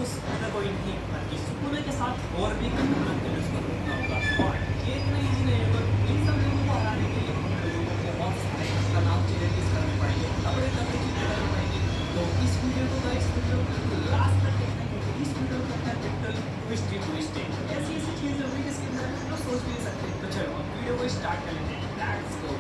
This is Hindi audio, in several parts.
आपको सुकूना कोई नहीं बल्कि सुकूना के साथ और भी खतरनाक उसको ढूंढना होगा और ये इतना ईजी नहीं होगा। इन सब लोगों को हराने के लिए हम लोगों को बहुत सारे खतरनाक चैलेंजेस करने पड़ेंगे, तगड़े तगड़े चीजें करनी पड़ेंगी। तो इस वीडियो को गाइस वीडियो को लास्ट तक देखना क्योंकि इस वीडियो का है लिटरली ट्विस्ट ऐसी ऐसी चीजें होंगी जिसके अंदर हम लोग सोच भी नहीं सकते। तो चलो अब वीडियो को स्टार्ट कर लेते हैं, लेट्स गो।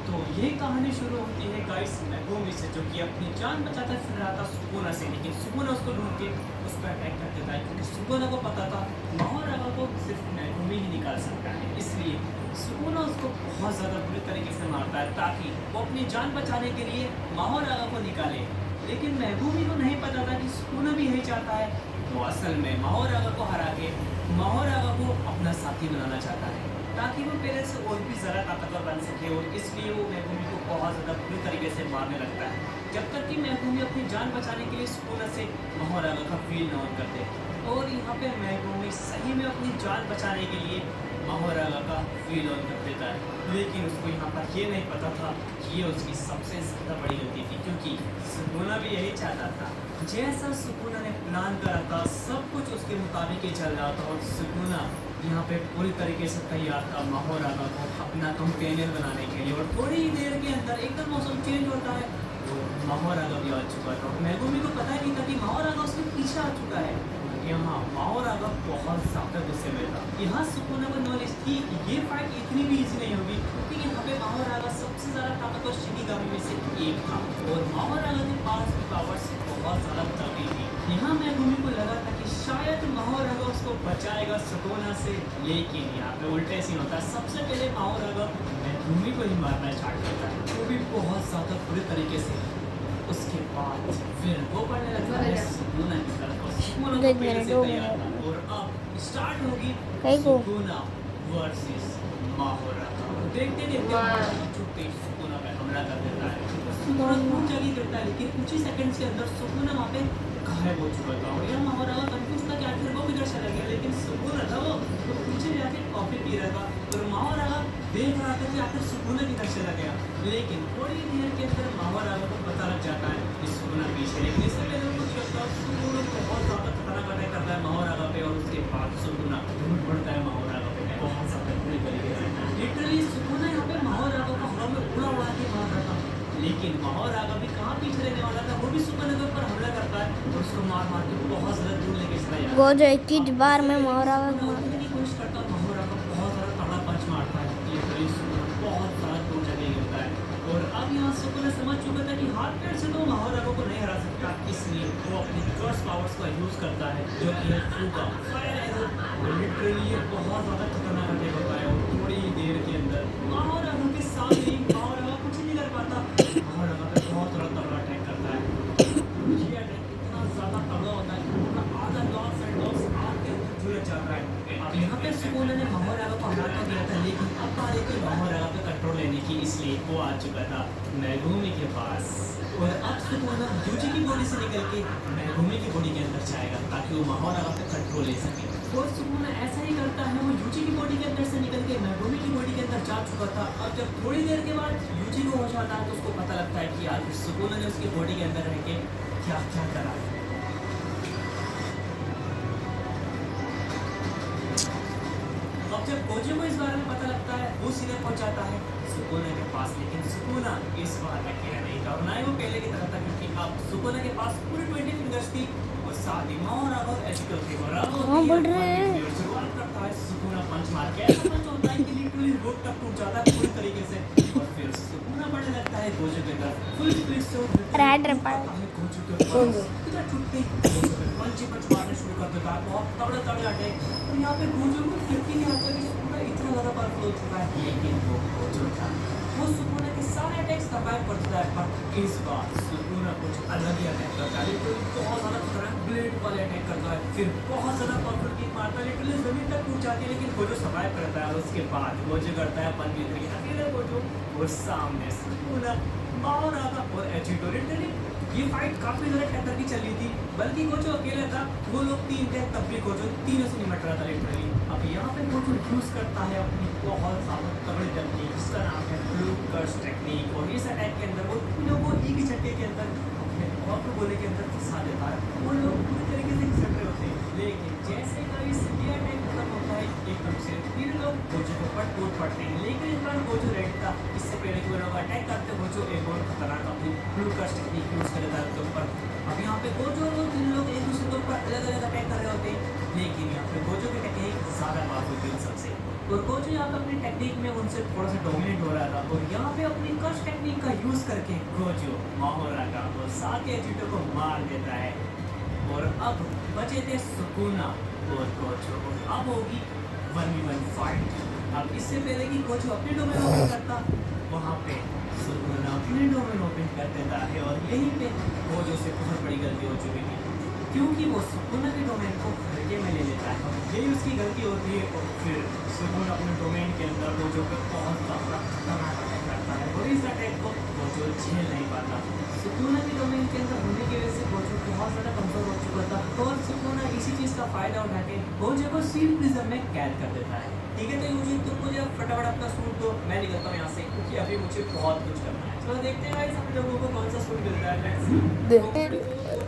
तो ये कहानी शुरू होती है गाइस मेगुमी से, जो कि अपनी जान बचाता फिर रहा था सुकुना से, लेकिन सुकुना उसको ढूंढ के उस पर अटैक कर देता है क्योंकि सुकुना को पता था माहोरागा को सिर्फ मेगुमी ही निकाल सकता है। इसलिए सुकुना उसको बहुत ज़्यादा बुरी तरीके से मारता है ताकि वो अपनी जान बचाने के लिए माहोरागा को निकाले। लेकिन मेगुमी को नहीं पता था कि सुकुना भी यही चाहता है। वो असल में माहोरागा को हरा के माहोरागा को अपना साथी बनाना चाहता है ताकि वो पहले से और भी ज़्यादा ताकतवर बन सके, और इसलिए वो मेगुमी को बहुत ज़्यादा बुरी तरीके से मारने लगता है जब तक कि मेगुमी अपनी जान बचाने के लिए सुकुना से माहोरागा का फील ऑन कर दे। और यहाँ पे मेगुमी सही में अपनी जान बचाने के लिए माहोरागा का फील ऑन कर देता है, लेकिन उसको यहाँ पर ये नहीं पता था कि ये उसकी सबसे ज़्यादा बड़ी गलती थी क्योंकि सुकुना भी यही चाहता था। जैसा सुकुना ने प्लान करा था सब कुछ उसके मुताबिक ही चल रहा था और सुकुना यहाँ पे पूरी तरीके से तैयार था माहोरागा को अपना कंपेनियन बनाने के लिए। और थोड़ी ही देर के अंदर एकदम मौसम चेंज होता है तो माहोरागा भी आ चुका था। मेगुमी को पता ही नहीं था कि माहोरागा उसके पीछे आ चुका है। यहाँ माहोरागा बहुत ज़्यादा गुस्से में था। यहाँ सुकुना को नॉलेज थी कि ये फाइट इतनी भी इजी नहीं होगी क्योंकि यहाँ पे माहोरागा सबसे ज़्यादा ताकतवर शिनिगामी में से एक था और माहोरागा के पास भी पावर्स बहुत ज़्यादा तगड़ी थी। यहाँ मेगुमी को लगा था कि शायद माहोरागा उसको बचाएगा सुकुना से, लेकिन यहाँ पे उल्टे सीन होता है। सबसे पहले माहोरागा मेगुमी को ही मारना स्टार्ट करता है, वो भी बहुत ज़्यादा बुरे तरीके से। उसके बाद फिर वो बढ़ने लगता है सुकुना की तरफ और सुकुना को पहले से तैयार था और अब स्टार्ट होगी सुकुना वर्सेस माहोरागा। देखते देखते छुट्टी सुकुना पे हमला कर देता है। सुकुना खूब जल्दी करता है लेकिन कुछ ही सेकंड्स के अंदर सुकुना वहाँ पे गायब हो चुका था और यहाँ माहोरागा कंफ्यूज था कि आखिर वो किधर चला गया, लेकिन सुकुना था वो पीछे जाके कॉफी पी रहा था और माहोरागा देख रहा था कि आखिर सुकुना किधर चला गया। लेकिन थोड़ी देर के अंदर माहोरागा को पता लग जाता है कि सुकुना पीछे, लेकिन इससे पहले कुछ लगता है सुकुना बहुत ज़्यादा खतरनाक अटैक करता है माहोरागा पे और उसके बाद सुकुना ढूंढ पड़ता है माहोरागा पे बहुत ज़्यादा बुरी तरीके से। लिटरली सुकुना यहाँ पे माहोरागा को हवा में उड़ा उड़ा के मार रहा था, लेकिन माहोरागा भी कहाँ पीछे रहने वाला था, वो भी सुकुना के ऊपर हमला करता है और उसको मार मार के बहुत ज़्यादा दूर लेके चला जाता है। वो जो 21 बार में माहोरागा को मार की कोशिश करता है, माहोरागा बहुत ज़्यादा तगड़ा पंच मारता है, लिटरली सुकुना बहुत ज़्यादा दूर चले गिरता है। और अब यहाँ सुकुना समझ चुका था कि हाथ पैर से तो माहोरागा को नहीं हरा सकता, इसलिए वो अपनी कर्स पावर्स का यूज़ करता है जो कि है फूका फायर एरो। लिटरली ये बहुत ज़्यादा खतरनाक अटैक होता है और थोड़ी ही देर के अंदर माहोरागा के सामने माहोरागा कुछ नहीं कर पाता, माहोरागा पे बहुत ज़्यादा तगड़ा अटैक करता है। ये अटैक इतना ज़्यादा तगड़ा होता है कि पूरा आधा लॉस एंड लॉस आके जुड़ जाता है। अब यहाँ पे सुकुना ने माहोरागा को हरा तो दिया था, लेकिन अब बारी थी माहोरागा पे कंट्रोल लेने की, इसलिए वो आ चुका था मेगुमी के पास। और अब सुकुना यूजी की बॉडी से निकल के मेगुमी की बॉडी के अंदर जाएगा ताकि वो माहोरागा पे कंट्रोल ले सके। और सुकुना ऐसा ही करता है, वो यूजी की बॉडी के अंदर से निकल के मेगुमी की बॉडी के अंदर जा चुका था। अब जब थोड़ी देर के बाद यूजी को हो जाता है तो उसको पता लगता है कि यार सुकुना ने उसकी बॉडी के अंदर रह के क्या क्या करा। अब जब गोजो को इस बारे में पता लगता है वो सीधे पहुंच जाता है सुकुना के पास, लेकिन सुकुना इस बार अकेला नहीं था और ना ही वो पहले की तरह था क्योंकि अब सुकुना के पास पूरी 20 फिंगर्स थी और साथ ही माहोरागा और एजिकल थे। हाँ बोल रहे हैं शुरुआत करता है सुकुना पंच मार के, ऐसा पंच होता है कि लिटरली रोड तक टूट जाता है पूरी तरीके से और फिर सुकुना बढ़ने लगता है गोजो की तरफ फुल स्पीड से रेड रैपर गोजो के पास इधर छुट्टी पंच मारना शुरू कर देता है, बहुत तगड़ा तगड़ा अटैक। और यहाँ पे गोजो को फिर भी नहीं आता कि सुकुना इतना ज़्यादा पावरफुल हो चुका है, लेकिन वो गोजो था वो सुकुना के सारे अटैक्स सर्वाइव कर देता है। बट इस बार सुकुना कुछ अलग ही अटैक करता है, लिटरली बहुत ज़्यादा खतरनाक ब्लेड वाले अटैक करता है, फिर बहुत ज़्यादा पावरफुल किक मारता है, लिटरली ज़मीन तक टूट जाती है, लेकिन गोजो सर्वाइव करता है। और उसके बाद गोजो करता है अपन की तरीके अकेले गोजो और सामने सुकुना माहोरागा और एजिटो। लिटरली ये फाइट काफ़ी ज़्यादा टक्कर की चल रही थी, बल्कि गोजो अकेला था, वो लोग 3 थे तब भी गोजो तीनों से निपट रहा था लिटरली। अब यहाँ पे गोजो यूज़ करता है अपनी बहुत ज़्यादा तगड़ी टेक्निक जिसका नाम है ब्लू कर्स टेक्निक, और इस अटैक के अंदर वो तीनों को एक ही झटके के अंदर अपने और को गोले के अंदर फंसा देता है। वो लोग पूरी तरीके से लोग गोजो के ऊपर टूट पड़ते हैं, लेकिन इस बार गोजो रेडी था। इससे पहले कि वो लोग अटैक करते गोजो एक और खतरनाक अपनी ब्लू क्रश टेक्निक यूज कर लेता है उसके ऊपर। अब यहाँ पे गोजो और वो तीन लोग एक दूसरे के ऊपर अलग अलग अटैक कर रहे होते हैं, लेकिन यहाँ पे गोजो की टेक्निक ज़्यादा पास होती है उन सबसे, और गोजो यहाँ पे अपनी टेक्निक में उनसे थोड़ा सा डोमिनेट हो रहा था। और यहाँ पे अपनी क्रश टेक्निक का यूज करके गोजो माहोरा का और साके एजिटो को मार देता है। और अब बचे थे सुकुना और गोजो, और अब होगी 1v1 फाइट। अब इससे पहले कि गोजो अपने डोमेन ओपन करता, वहाँ पे सुकुना अपने डोमेन ओपन कर देता है, और यहीं पे गोजो से बहुत बड़ी गलती हो चुकी थी, क्योंकि वो सुकुना के डोमेन को हल्के में ले लेता है। यही उसकी गलती होती है, और फिर सुकुना अपने डोमेन के अंदर गोजो पे बहुत ज़्यादा खतरनाक अटैक करता है, और इस अटैक को गोजो झेल नहीं पाता। सुकुना के डोमेन के अंदर होने की वजह से गोजो बहुत ज़्यादा कमज़ोर हो चुका था, और सुकुना इसी चीज़ का फ़ायदा उठा के गोजो को सील प्रिज्म में कैद कर देता है। ठीक है, तो यूजी तुम मुझे फटाफट अपना सूट दो, मैं निकलता हूँ यहाँ से, क्योंकि अभी मुझे बहुत कुछ करना है। चलो देखते हैं गाइस हम लोगों को कौन सा सूट मिलता है।